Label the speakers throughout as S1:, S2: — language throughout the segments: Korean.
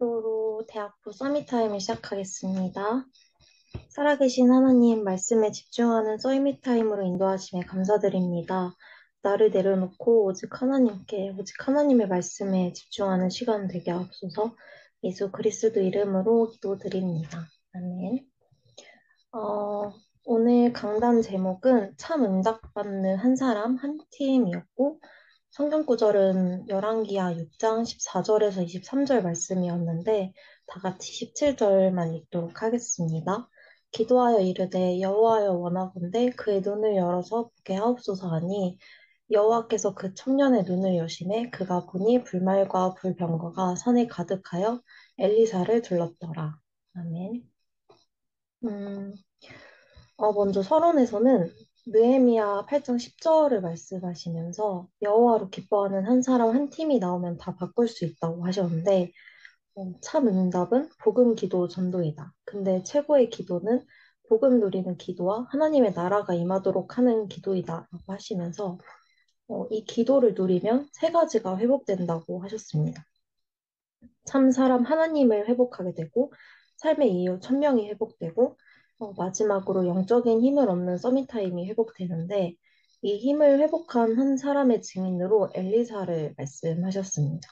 S1: 앞으로 대학부 서밋타임을 시작하겠습니다. 살아계신 하나님 말씀에 집중하는 서밋타임으로 인도하심에 감사드립니다. 나를 내려놓고 오직 하나님의 말씀에 집중하는 시간 되게 하옵소서. 예수 그리스도 이름으로 기도드립니다. 아멘. 어, 오늘 강단 제목은 참 응답받는 한 사람 한 팀이었고 성경 구절은 열왕기하 6장 14절에서 23절 말씀이었는데 다 같이 17절만 읽도록 하겠습니다. 기도하여 이르되 여호와여 원하건대 그의 눈을 열어서 보게 하옵소서 하니 여호와께서 그 청년의 눈을 여시매 그가 보니 불말과 불병거가 산에 가득하여 엘리사를 둘렀더라. 아멘. 음, 먼저 서론에서는 느헤미야 8장 10절을 말씀하시면서 여호와로 기뻐하는 한 사람 한 팀이 나오면 다 바꿀 수 있다고 하셨는데 참 응답은 복음 기도 전도이다. 근데 최고의 기도는 복음 누리는 기도와 하나님의 나라가 임하도록 하는 기도이다라고 하시면서 이 기도를 누리면 세 가지가 회복된다고 하셨습니다. 참 사람 하나님을 회복하게 되고 삶의 이유 천명이 회복되고 마지막으로 영적인 힘을 얻는 서밋타임이 회복되는데 이 힘을 회복한 한 사람의 증인으로 엘리사를 말씀하셨습니다.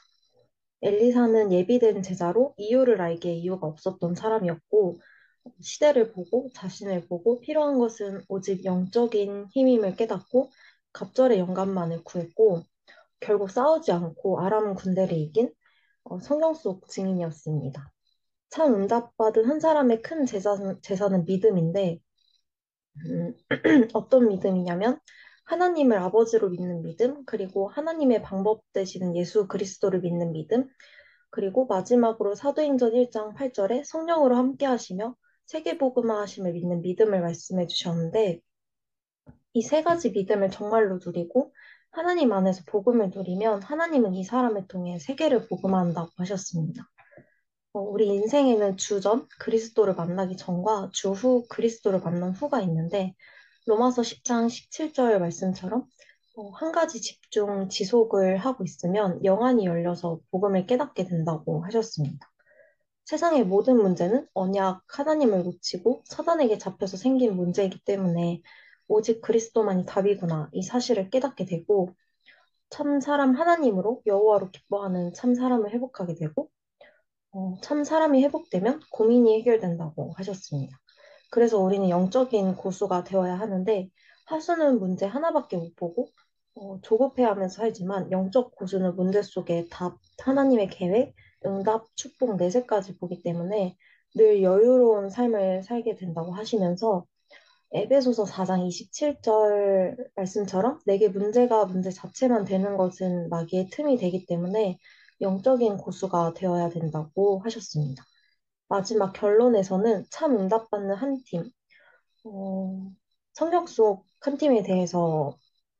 S1: 엘리사는 예비된 제자로 이유를 알기에 이유가 없었던 사람이었고 시대를 보고 자신을 보고 필요한 것은 오직 영적인 힘임을 깨닫고 갑절의 영감만을 구했고 결국 싸우지 않고 아람 군대를 이긴 성경 속 증인이었습니다. 참 응답받은 한 사람의 큰 재산은 믿음인데, 음, 어떤 믿음이냐면, 하나님을 아버지로 믿는 믿음, 그리고 하나님의 방법 되시는 예수 그리스도를 믿는 믿음, 그리고 마지막으로 사도행전 1장 8절에 성령으로 함께 하시며 세계복음화 하심을 믿는 믿음을 말씀해 주셨는데, 이 세 가지 믿음을 정말로 누리고 하나님 안에서 복음을 누리면 하나님은 이 사람을 통해 세계를 복음화한다고 하셨습니다. 우리 인생에는 주전, 그리스도를 만나기 전과 주후, 그리스도를 만난 후가 있는데, 로마서 10장 17절 말씀처럼 한 가지 집중, 지속을 하고 있으면 영안이 열려서 복음을 깨닫게 된다고 하셨습니다. 세상의 모든 문제는 언약 하나님을 놓치고 사단에게 잡혀서 생긴 문제이기 때문에 오직 그리스도만이 답이구나 이 사실을 깨닫게 되고 참 사람 하나님으로 여호와로 기뻐하는 참 사람을 회복하게 되고 참 사람이 회복되면 고민이 해결된다고 하셨습니다. 그래서 우리는 영적인 고수가 되어야 하는데 하수는 문제 하나밖에 못 보고 조급해하면서 살지만 영적 고수는 문제 속에 답, 하나님의 계획, 응답, 축복 네 세까지 보기 때문에 늘 여유로운 삶을 살게 된다고 하시면서 에베소서 4장 27절 말씀처럼 내게 문제가 문제 자체만 되는 것은 마귀의 틈이 되기 때문에 영적인 고수가 되어야 된다고 하셨습니다. 마지막 결론에서는 참 응답받는 한 팀, 어, 성경 속 한 팀에 대해서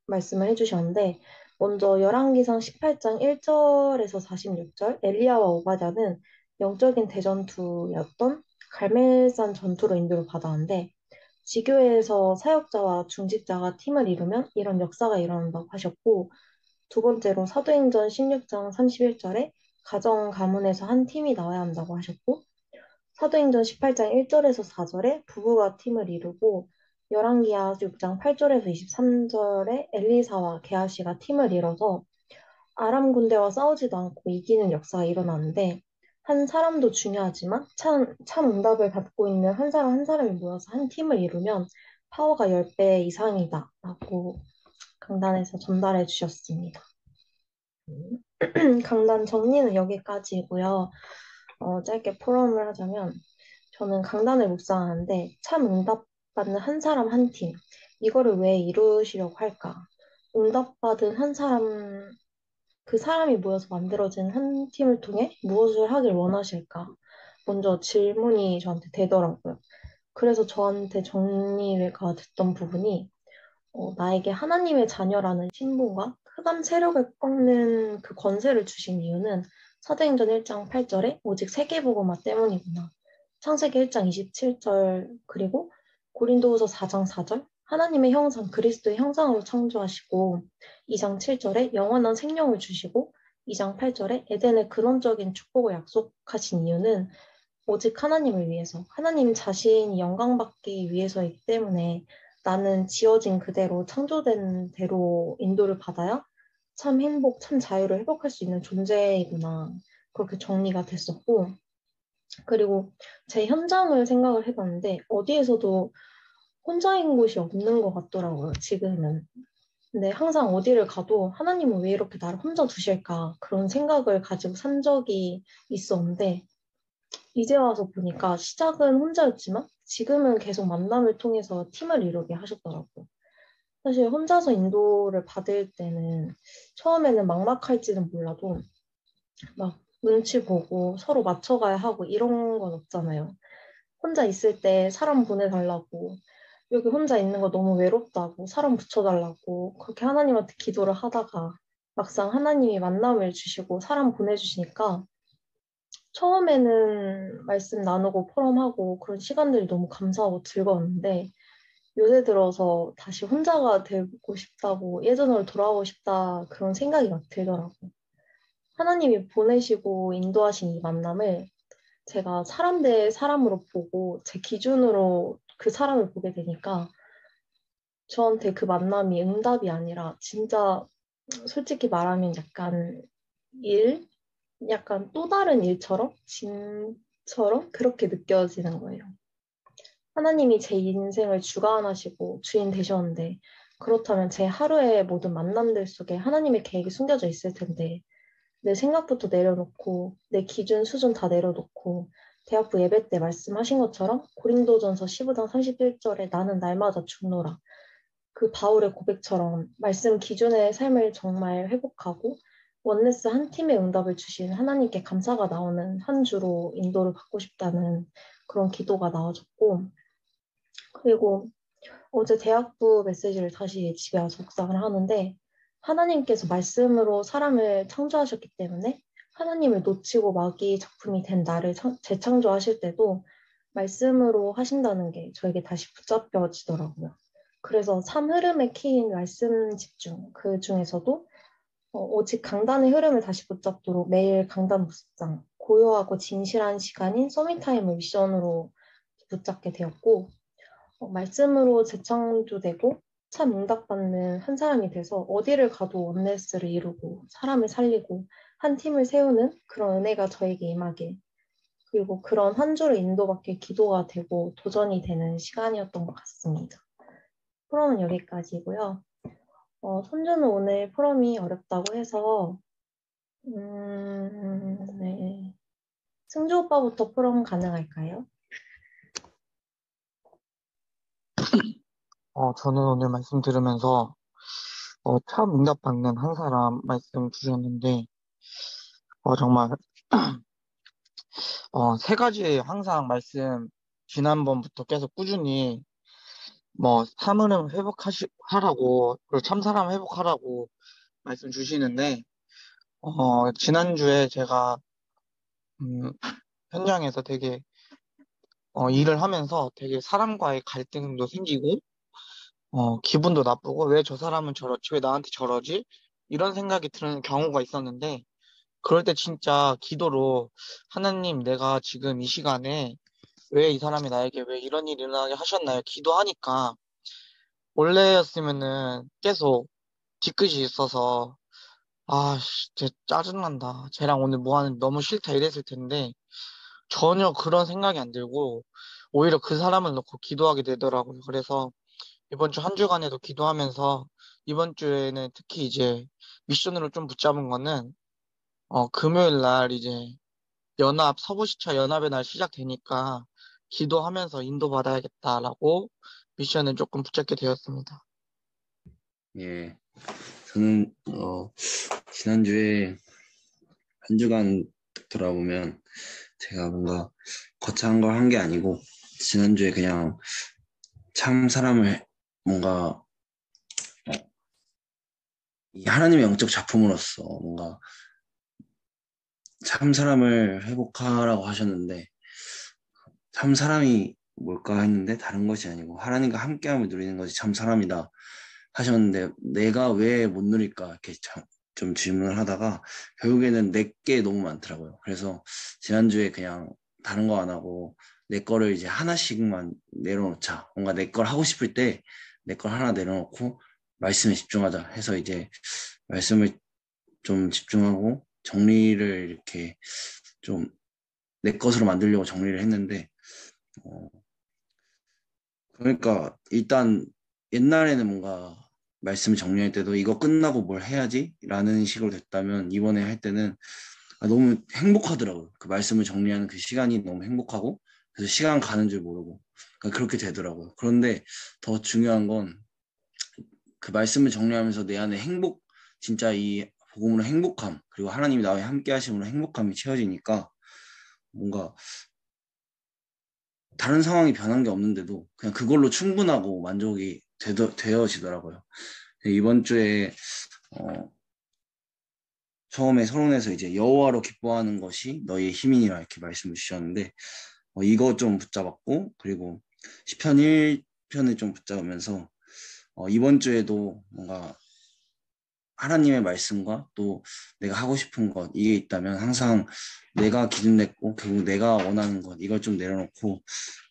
S1: 말씀을 해주셨는데 먼저 열왕기상 18장 1절에서 46절 엘리야와 오바댜는 영적인 대전투였던 갈멜산 전투로 인도를 받았는데 지교회에서 사역자와 중직자가 팀을 이루면 이런 역사가 일어난다고 하셨고, 두 번째로 사도행전 16장 31절에 가정 가문에서 한 팀이 나와야 한다고 하셨고, 사도행전 18장 1절에서 4절에 부부가 팀을 이루고, 열왕기하 6장 8절에서 23절에 엘리사와 게하시가 팀을 이뤄서 아람 군대와 싸우지도 않고 이기는 역사가 일어나는데, 한 사람도 중요하지만 참 응답을 받고 있는 한 사람 한 사람이 모여서 한 팀을 이루면 파워가 10배 이상이다 라고 강단에서 전달해 주셨습니다. 강단 정리는 여기까지고요. 짧게 포럼을 하자면 저는 강단을 묵상하는데 참 응답받는 한 사람 한 팀, 이거를 왜 이루시려고 할까? 응답받은 한 사람 그 사람이 모여서 만들어진 한 팀을 통해 무엇을 하길 원하실까? 먼저 질문이 저한테 되더라고요. 그래서 저한테 정리가 됐던 부분이 나에게 하나님의 자녀라는 신분과 흑암 세력을 꺾는 그 권세를 주신 이유는 사도행전 1장 8절에 오직 세계복음화 때문이구나. 창세기 1장 27절 그리고 고린도후서 4장 4절 하나님의 형상 그리스도의 형상으로 창조하시고 2장 7절에 영원한 생명을 주시고 2장 8절에 에덴의 근원적인 축복을 약속하신 이유는 오직 하나님을 위해서, 하나님 자신이 영광받기 위해서이기 때문에 나는 지어진 그대로, 창조된 대로 인도를 받아야 참 행복, 참 자유를 회복할 수 있는 존재이구나. 그렇게 정리가 됐었고, 그리고 제 현장을 생각을 해봤는데, 어디에서도 혼자인 곳이 없는 것 같더라고요, 지금은. 근데 항상 어디를 가도 하나님은 왜 이렇게 나를 혼자 두실까? 그런 생각을 가지고 산 적이 있었는데, 이제 와서 보니까 시작은 혼자였지만 지금은 계속 만남을 통해서 팀을 이루게 하셨더라고요. 사실 혼자서 인도를 받을 때는 처음에는 막막할지는 몰라도 막 눈치 보고 서로 맞춰가야 하고 이런 건 없잖아요. 혼자 있을 때 사람 보내달라고, 여기 혼자 있는 거 너무 외롭다고 사람 붙여달라고 그렇게 하나님한테 기도를 하다가 막상 하나님이 만남을 주시고 사람 보내주시니까 처음에는 말씀 나누고 포럼하고 그런 시간들이 너무 감사하고 즐거웠는데 요새 들어서 다시 혼자가 되고 싶다고 예전으로 돌아가고 싶다 그런 생각이 막 들더라고요. 하나님이 보내시고 인도하신 이 만남을 제가 사람 대 사람으로 보고 제 기준으로 그 사람을 보게 되니까 저한테 그 만남이 응답이 아니라 진짜 솔직히 말하면 약간 일? 약간 또 다른 일처럼? 짐처럼? 그렇게 느껴지는 거예요. 하나님이 제 인생을 주관하시고 주인 되셨는데, 그렇다면 제 하루의 모든 만남들 속에 하나님의 계획이 숨겨져 있을 텐데, 내 생각부터 내려놓고, 내 기준 수준 다 내려놓고, 대학부 예배 때 말씀하신 것처럼 고린도전서 15장 31절에 나는 날마다 죽노라. 그 바울의 고백처럼 말씀 기준의 삶을 정말 회복하고 원네스 한 팀의 응답을 주신 하나님께 감사가 나오는 한 주로 인도를 받고 싶다는 그런 기도가 나와졌고, 그리고 어제 대학부 메시지를 다시 집에 와서 묵상을 하는데 하나님께서 말씀으로 사람을 창조하셨기 때문에 하나님을 놓치고 마귀 작품이 된 나를 재창조하실 때도 말씀으로 하신다는 게 저에게 다시 붙잡혀지더라고요. 그래서 삶 흐름의 키인 말씀 집중, 그 중에서도 오직 강단의 흐름을 다시 붙잡도록 매일 강단 묵상, 고요하고 진실한 시간인 서밋타임을 미션으로 붙잡게 되었고, 말씀으로 재창조되고 참 응답받는 한 사람이 돼서 어디를 가도 원네스를 이루고 사람을 살리고 한 팀을 세우는 그런 은혜가 저에게 임하길, 그리고 그런 한 주를 인도받길 기도가 되고 도전이 되는 시간이었던 것 같습니다. 포럼은 여기까지고요. 손주는 오늘 포럼이 어렵다고 해서 네. 승주 오빠부터 포럼 가능할까요?
S2: 저는 오늘 말씀 들으면서 참 응답받는 한 사람 말씀 주셨는데 정말 세 가지 항상 말씀 지난번부터 계속 꾸준히 뭐 사물을 하라고 그리고 참 사람 회복하라고 말씀 주시는데 지난주에 제가 음, 현장에서 되게 일을 하면서 되게 사람과의 갈등도 생기고 기분도 나쁘고 왜 저 사람은 저렇지 왜 나한테 저러지 이런 생각이 드는 경우가 있었는데 그럴 때 진짜 기도로 하나님 내가 지금 이 시간에 왜 이 사람이 나에게 왜 이런 일이 일어나게 하셨나요? 기도하니까 원래였으면은 계속 뒤끝이 있어서 진짜 짜증난다. 쟤랑 오늘 뭐 하는 너무 싫다 이랬을 텐데 전혀 그런 생각이 안 들고 오히려 그 사람을 놓고 기도하게 되더라고요. 그래서 이번 주 한 주간에도 기도하면서 이번 주에는 특히 이제 미션으로 좀 붙잡은 거는 금요일 날 이제 서부시차 연합의 날 시작되니까 기도하면서 인도받아야겠다라고 미션을 조금 붙잡게 되었습니다.
S3: 예, 저는 지난주에 한 주간 돌아보면 제가 뭔가 거창한 걸 한 게 아니고 지난주에 그냥 참 사람을 뭔가 이 하나님의 영적 작품으로서 뭔가 참 사람을 회복하라고 하셨는데 참 사람이 뭘까 했는데 다른 것이 아니고 하나님과 함께함을 누리는 것이 참 사람이다 하셨는데 내가 왜 못 누릴까 이렇게 좀 질문을 하다가 결국에는 내 게 너무 많더라고요. 그래서 지난주에 그냥 다른 거 안 하고 내 거를 이제 하나씩만 내려놓자. 뭔가 내 걸 하고 싶을 때 내 걸 하나 내려놓고 말씀에 집중하자 해서 이제 말씀을 좀 집중하고 정리를 이렇게 좀 내 것으로 만들려고 정리를 했는데 그러니까 일단 옛날에는 뭔가 말씀 정리할 때도 이거 끝나고 뭘 해야지? 라는 식으로 됐다면 이번에 할 때는 너무 행복하더라고요. 그 말씀을 정리하는 그 시간이 너무 행복하고 그래서 시간 가는 줄 모르고 그러니까 그렇게 되더라고요. 그런데 더 중요한 건 그 말씀을 정리하면서 내 안에 행복, 진짜 이 복음으로 행복함 그리고 하나님이 나와 함께 하심으로 행복함이 채워지니까 뭔가 다른 상황이 변한 게 없는데도 그냥 그걸로 충분하고 만족이 되어지더라고요. 이번 주에 처음에 서론에서 이제 여호와로 기뻐하는 것이 너희의 힘이니라 이렇게 말씀을 주셨는데 이거 좀 붙잡았고 그리고 시편 1편을 좀 붙잡으면서 이번 주에도 뭔가 하나님의 말씀과 또 내가 하고 싶은 것 이게 있다면 항상 내가 기준 냈고 결국 내가 원하는 것 이걸 좀 내려놓고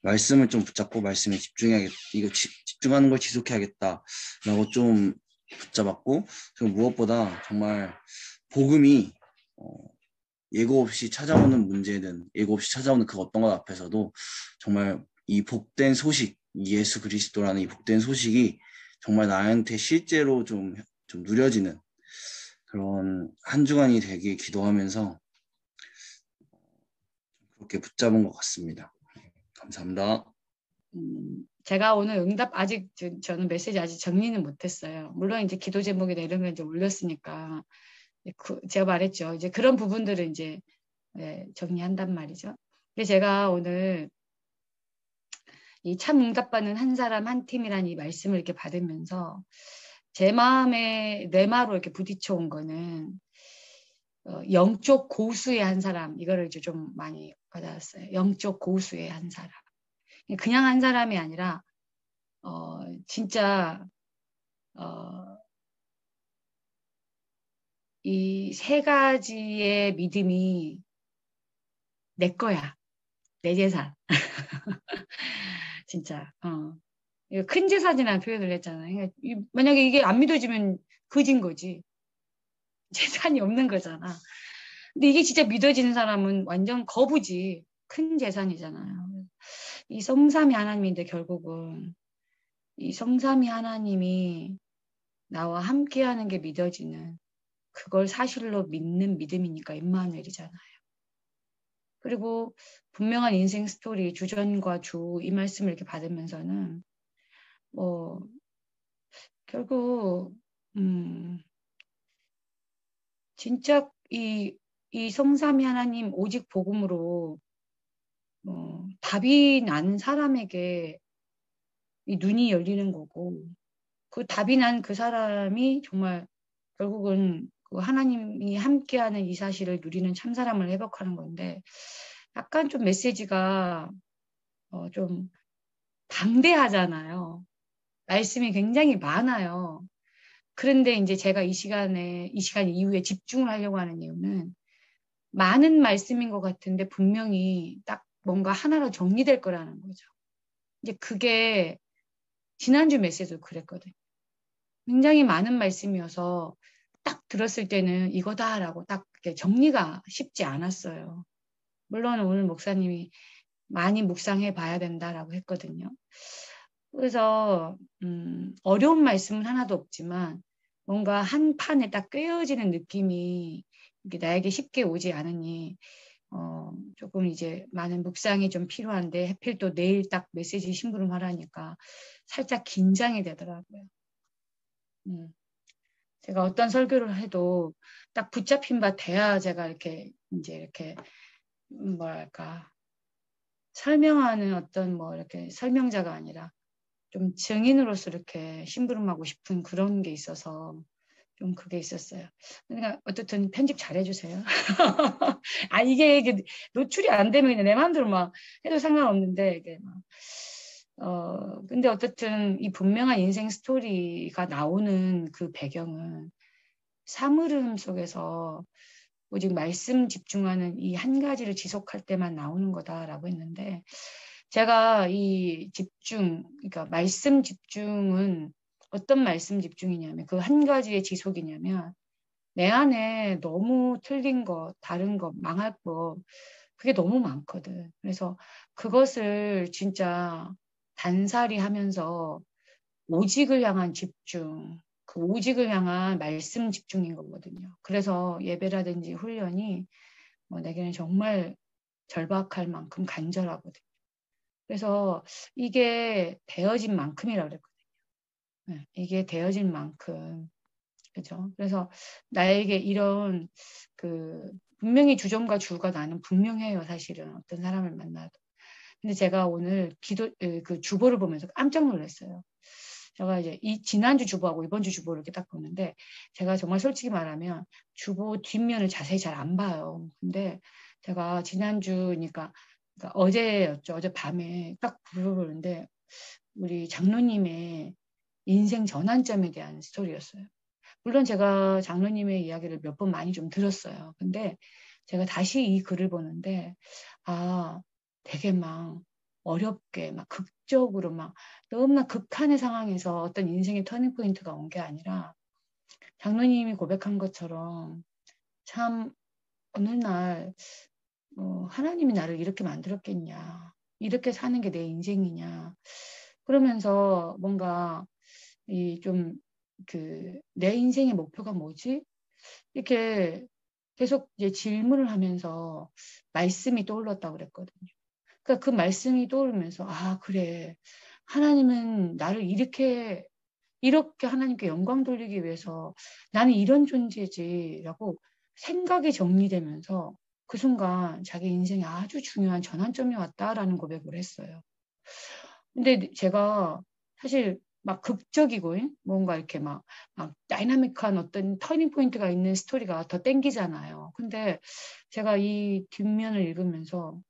S3: 말씀을 좀 붙잡고 말씀에 집중해야겠다. 이거 집중하는 걸 지속해야겠다라고 좀 붙잡았고 그리고 무엇보다 정말 복음이 예고 없이 찾아오는 문제는 예고 없이 찾아오는 그 어떤 것 앞에서도 정말 이 복된 소식 예수 그리스도라는 이 복된 소식이 정말 나한테 실제로 좀 누려지는 그런 한 주간이 되길 기도하면서 그렇게 붙잡은 것 같습니다. 감사합니다.
S4: 제가 오늘 응답 아직 저는 메시지 아직 정리는 못했어요. 물론 이제 기도 제목이나 이런 걸 이제 올렸으니까 제가 말했죠. 이제 그런 부분들을 이제 정리한단 말이죠. 근데 제가 오늘 이 참 응답받는 한 사람 한 팀이라는 이 말씀을 이렇게 받으면서 제 마음에 뇌마로 이렇게 부딪혀 온 거는 영적 고수의 한 사람 이거를 이제 좀 많이 받았어요. 영적 고수의 한 사람. 그냥 한 사람이 아니라 진짜 이 세 가지의 믿음이 내 거야. 내 재산. 진짜. 큰 재산이라는 표현을 했잖아요. 만약에 이게 안 믿어지면 거진 거지. 재산이 없는 거잖아. 근데 이게 진짜 믿어지는 사람은 완전 거부지. 큰 재산이잖아요. 이 성삼위 하나님인데 결국은 이 성삼위 하나님이 나와 함께하는 게 믿어지는 그걸 사실로 믿는 믿음이니까 임마누엘이잖아요. 그리고 분명한 인생 스토리 주전과 주 이 말씀을 이렇게 받으면서는 결국 진짜 이 성삼위 하나님 오직 복음으로 답이 난 사람에게 이 눈이 열리는 거고 그 답이 난 그 사람이 정말 결국은 그 하나님이 함께하는 이 사실을 누리는 참사람을 회복하는 건데 약간 좀 메시지가 좀 방대하잖아요. 말씀이 굉장히 많아요. 그런데 이제 제가 이 시간 이후에 집중을 하려고 하는 이유는 많은 말씀인 것 같은데 분명히 딱 뭔가 하나로 정리될 거라는 거죠. 이제 그게 지난주 메시지도 그랬거든요. 굉장히 많은 말씀이어서 딱 들었을 때는 이거다라고 딱 정리가 쉽지 않았어요. 물론 오늘 목사님이 많이 묵상해 봐야 된다라고 했거든요. 그래서 어려운 말씀은 하나도 없지만 뭔가 한 판에 딱 꿰어지는 느낌이 나에게 쉽게 오지 않으니 조금 이제 많은 묵상이 좀 필요한데 하필 또 내일 딱 메시지 심부름하라니까 살짝 긴장이 되더라고요. 제가 어떤 설교를 해도 딱 붙잡힌 바 돼야 제가 이렇게 뭐랄까 설명하는 어떤 이렇게 설명자가 아니라 좀 증인으로서 이렇게 심부름하고 싶은 그런 게 있어서 좀 그게 있었어요. 그러니까 어쨌든 편집 잘 해주세요. 이게 노출이 안 되면 그냥 내 마음대로 막 해도 상관없는데 이게 근데 어쨌든 이 분명한 인생 스토리가 나오는 그 배경은 사물음 속에서 오직 말씀 집중하는 이 한 가지를 지속할 때만 나오는 거다라고 했는데, 제가 이 집중, 그러니까 말씀 집중은 어떤 말씀 집중이냐면 그 한 가지의 지속이냐면 내 안에 너무 틀린 거, 다른 거, 망할 거, 그게 너무 많거든. 그래서 그것을 진짜 단살이 하면서 오직을 향한 집중, 그 오직을 향한 말씀 집중인 거거든요. 그래서 예배라든지 훈련이 내게는 정말 절박할 만큼 간절하거든요. 그래서 이게 되어진 만큼이라고 그랬거든요. 네, 이게 되어진 만큼. 그죠? 그래서 나에게 이런 분명히 주종과 주가 나는 분명해요, 사실은. 어떤 사람을 만나도. 근데 제가 오늘 그 주보를 보면서 깜짝 놀랐어요. 제가 이제 지난주 주보하고 이번 주 주보를 이렇게 딱 보는데, 제가 정말 솔직히 말하면 주보 뒷면을 자세히 잘 안 봐요. 근데 제가 지난주니까, 그러니까 어제였죠. 어제 밤에 딱 부르는데, 우리 장로님의 인생 전환점에 대한 스토리였어요. 물론 제가 장로님의 이야기를 몇 번 많이 좀 들었어요. 근데 제가 다시 이 글을 보는데, 되게 막 어렵게, 막 극적으로 막 너무나 극한의 상황에서 어떤 인생의 터닝 포인트가 온 게 아니라, 장로님이 고백한 것처럼 참 어느 날 하나님이 나를 이렇게 만들었겠냐, 이렇게 사는 게 내 인생이냐, 그러면서 뭔가 내 인생의 목표가 뭐지? 이렇게 계속 이제 질문을 하면서 말씀이 떠올랐다고 그랬거든요. 그러니까 그 말씀이 떠오르면서, 그래. 하나님은 나를 이렇게 하나님께 영광 돌리기 위해서 나는 이런 존재지라고 생각이 정리되면서 그 순간 자기 인생에 아주 중요한 전환점이 왔다라는 고백을 했어요. 근데 제가 사실 막 극적이고 뭔가 이렇게 막 다이나믹한 어떤 터닝 포인트가 있는 스토리가 더 땡기잖아요. 근데 제가 이 뒷면을 읽으면서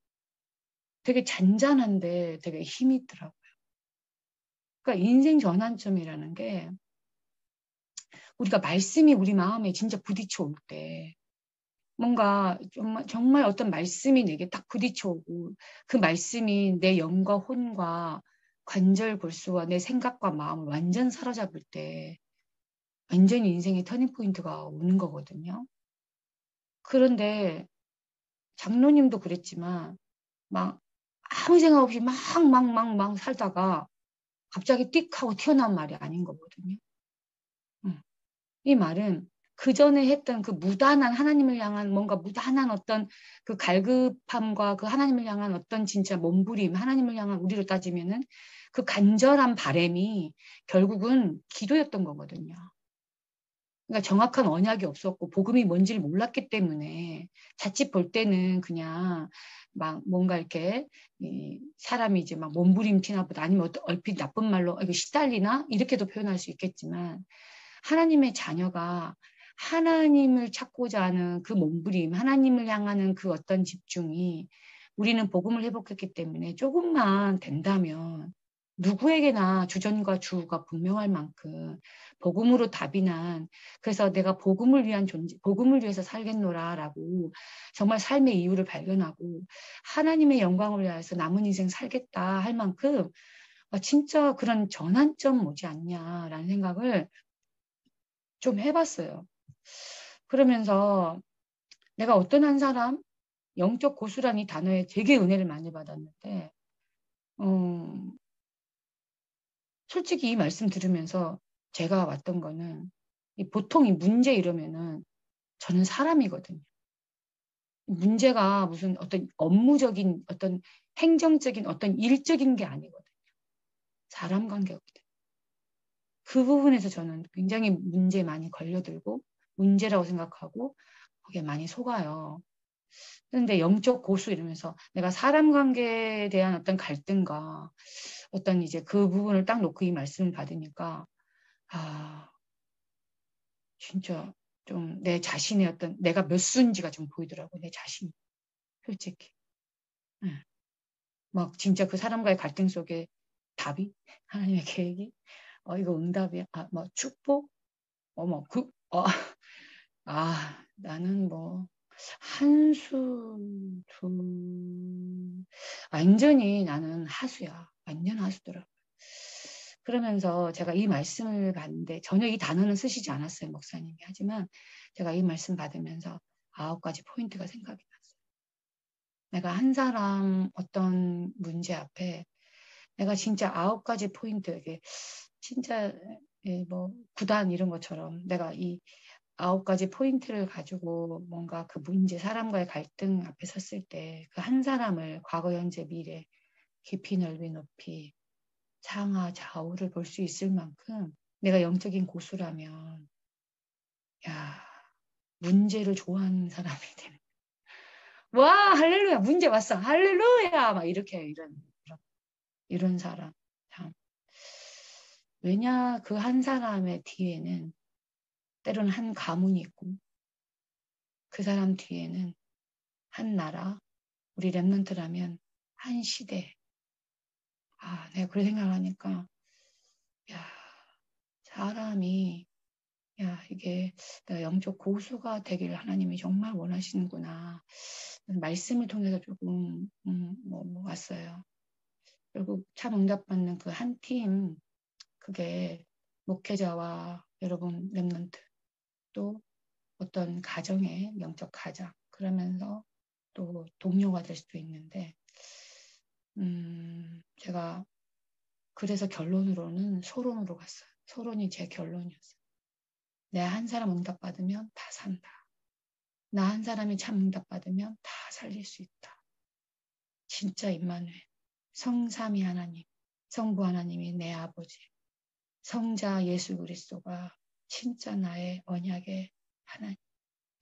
S4: 되게 잔잔한데 되게 힘이 있더라고요. 그러니까 인생 전환점이라는 게 우리가 말씀이 우리 마음에 진짜 부딪혀 올 때, 뭔가 정말 어떤 말씀이 내게 딱 부딪혀 오고 그 말씀이 내 영과 혼과 관절 골수와 내 생각과 마음을 완전 사로잡을 때 완전히 인생의 터닝 포인트가 오는 거거든요. 그런데 장로님도 그랬지만 막 아무 생각 없이 막 살다가 갑자기 띡 하고 튀어나온 말이 아닌 거거든요. 이 말은 그 전에 했던 그 무단한 하나님을 향한 뭔가 무단한 어떤 그 갈급함과 그 하나님을 향한 어떤 진짜 몸부림, 하나님을 향한 우리로 따지면은 그 간절한 바람이 결국은 기도였던 거거든요. 그러니까 정확한 언약이 없었고 복음이 뭔지를 몰랐기 때문에 자칫 볼 때는 그냥 막 뭔가 이렇게 사람이 이제 막 몸부림치나 보다 아니면 얼핏 나쁜 말로 이거 시달리나 이렇게도 표현할 수 있겠지만, 하나님의 자녀가 하나님을 찾고자 하는 그 몸부림, 하나님을 향하는 그 어떤 집중이 우리는 복음을 회복했기 때문에 조금만 된다면 누구에게나 주전과 주가 분명할 만큼 복음으로 답이 난, 그래서 내가 복음을 위한 존재, 복음을 위해서 살겠노라라고 정말 삶의 이유를 발견하고 하나님의 영광을 위해서 남은 인생 살겠다 할 만큼 진짜 그런 전환점 오지 않냐라는 생각을 좀 해봤어요. 그러면서 내가 어떤 한 사람, 영적 고수라는 이 단어에 되게 은혜를 많이 받았는데, 솔직히 이 말씀 들으면서 제가 왔던 거는 보통 이 문제 이러면은 저는 사람이거든요. 문제가 무슨 어떤 업무적인 어떤 행정적인 어떤 일적인 게 아니거든요. 사람 관계거든요. 그 부분에서 저는 굉장히 문제에 많이 걸려들고 문제라고 생각하고 거기에 많이 속아요. 그런데 영적 고수 이러면서 내가 사람 관계에 대한 어떤 갈등과 어떤 이제 그 부분을 딱 놓고 이 말씀을 받으니까 진짜 좀 내 자신의 어떤 내가 몇 수인지가 좀 보이더라고, 내 자신. 솔직히. 막 진짜 그 사람과의 갈등 속에 답이 하나님의 계획이 이거 응답이야. 뭐 축복. 나는 뭐 완전히 나는 하수야. 완전 하수더라고요. 그러면서 제가 이 말씀을 받는데 전혀 이 단어는 쓰시지 않았어요, 목사님이. 하지만 제가 이 말씀 받으면서 9가지 포인트가 생각이 났어요. 내가 한 사람 어떤 문제 앞에 내가 진짜 9가지 포인트, 이게 진짜 뭐 구단 이런 것처럼 내가 이 9가지 포인트를 가지고 뭔가 그 문제, 사람과의 갈등 앞에 섰을 때 그 한 사람을 과거, 현재, 미래 깊이, 넓이, 높이, 상하, 좌우를 볼 수 있을 만큼 내가 영적인 고수라면 문제를 좋아하는 사람이 되는. 와, 할렐루야, 문제 왔어. 할렐루야, 막 이렇게 이런 사람. 참. 왜냐, 그 한 사람의 뒤에는 때로는 한 가문이 있고 그 사람 뒤에는 한 나라, 우리 랩런트라면 한 시대. 내가 그런 생각을 하니까 사람이 이게 내가 영적 고수가 되기를 하나님이 정말 원하시는구나. 말씀을 통해서 조금 왔어요. 결국 참 응답받는 그 한 팀, 그게 목회자와 여러분 랩런트, 또 어떤 가정의 영적 가장, 그러면서 또 동료가 될 수도 있는데, 제가 그래서 결론으로는 소론으로 갔어요. 소론이 제 결론이었어요. 내 한 사람 응답받으면 다 산다. 나 한 사람이 참 응답받으면 다 살릴 수 있다. 진짜 임마누엘, 성삼위 하나님, 성부 하나님이 내 아버지, 성자 예수 그리스도가 진짜 나의 언약의 하나님,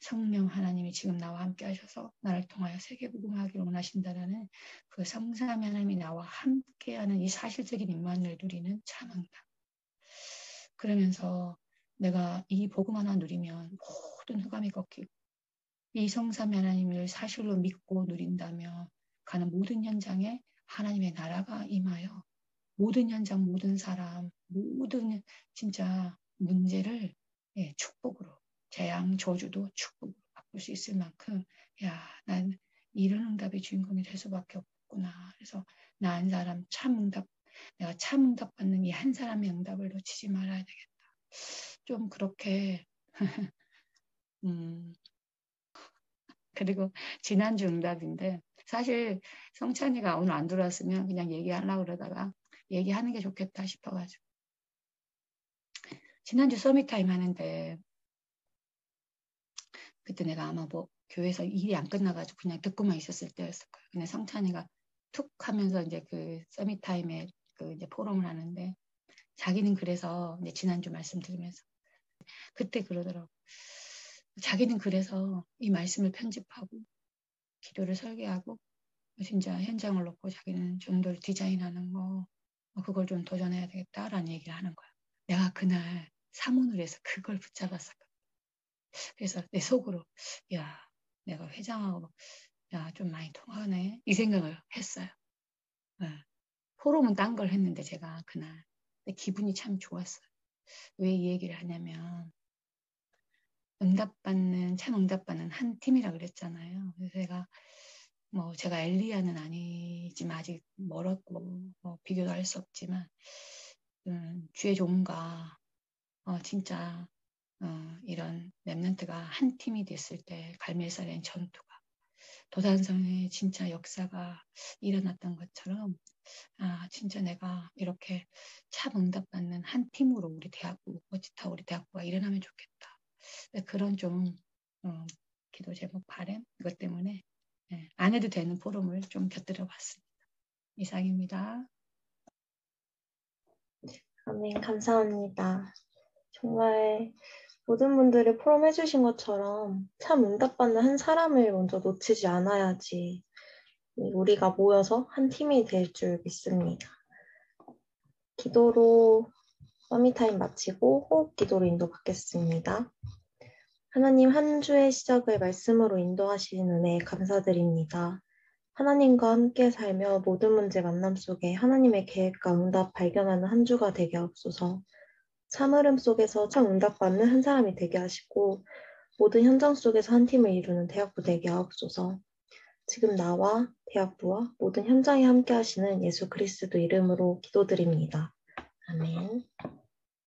S4: 성령 하나님이 지금 나와 함께 하셔서 나를 통하여 세계복음하기를 원하신다라는 그 성삼위 하나님이 나와 함께하는 이 사실적인 임마누엘 누리는 참 응답. 그러면서 내가 이 복음 하나 누리면 모든 흑암이 꺾이고 이 성삼위 하나님을 사실로 믿고 누린다면 가는 모든 현장에 하나님의 나라가 임하여 모든 현장, 모든 사람, 모든 진짜 문제를 축복으로, 재앙, 저주도 축복으로 바꿀 수 있을 만큼 난 이런 응답의 주인공이 될 수밖에 없구나. 그래서 나 한 사람 참 응답, 내가 참 응답 받는 이 한 사람의 응답을 놓치지 말아야 되겠다. 좀 그렇게 그리고 지난주 응답인데 사실 성찬이가 오늘 안 들어왔으면 그냥 얘기하려고 그러다가 얘기하는 게 좋겠다 싶어가지고 지난주 서밋타임 하는데 그때 내가 아마 뭐 교회에서 일이 안 끝나가지고 그냥 듣고만 있었을 때였을 거예요. 근데 성찬이가 툭 하면서 이제 그 서밋타임에 그 이제 포럼을 하는데 자기는 그래서 이제 지난주 말씀 들으면서 그때 그러더라고. 자기는 그래서 이 말씀을 편집하고 기도를 설계하고 진짜 현장을 놓고 자기는 전도를 디자인하는 거 그걸 좀 도전해야 되겠다라는 얘기를 하는 거야. 내가 그날 사문을 해서 그걸 붙잡았었거든. 그래서 내 속으로 내가 회장하고 좀 많이 통하네 이 생각을 했어요. 포럼은 딴 걸 했는데 제가 그날 근데 기분이 참 좋았어요. 왜 이 얘기를 하냐면 참 응답받는 한 팀이라 그랬잖아요. 그래서 제가 엘리야는 아니지만 아직 멀었고 비교도 할 수 없지만 주의 종과 진짜 이런 랩런트가 한 팀이 됐을 때 갈멜살의 전투가 도단성의 진짜 역사가 일어났던 것처럼 진짜 내가 이렇게 참 응답받는 한 팀으로 우리 대학부 어찌타 우리 대학부가 일어나면 좋겠다. 그런 좀 기도 제목 바람 이것 때문에 안 해도 되는 포럼을 좀 곁들여 봤습니다. 이상입니다.
S1: 아멘, 감사합니다. 정말 모든 분들이 포럼 해주신 것처럼 참 응답받는 한 사람을 먼저 놓치지 않아야지 우리가 모여서 한 팀이 될 줄 믿습니다. 기도로 서밋타임 마치고 호흡 기도로 인도받겠습니다. 하나님 한 주의 시작을 말씀으로 인도하시는 은혜에 감사드립니다. 하나님과 함께 살며 모든 문제 만남 속에 하나님의 계획과 응답 발견하는 한 주가 되게 하옵소서. 참을음 속에서 참 응답받는 한 사람이 되게 하시고 모든 현장 속에서 한 팀을 이루는 대학부 되게 하옵소서. 지금 나와 대학부와 모든 현장에 함께 하시는 예수 그리스도 이름으로 기도드립니다. 아멘.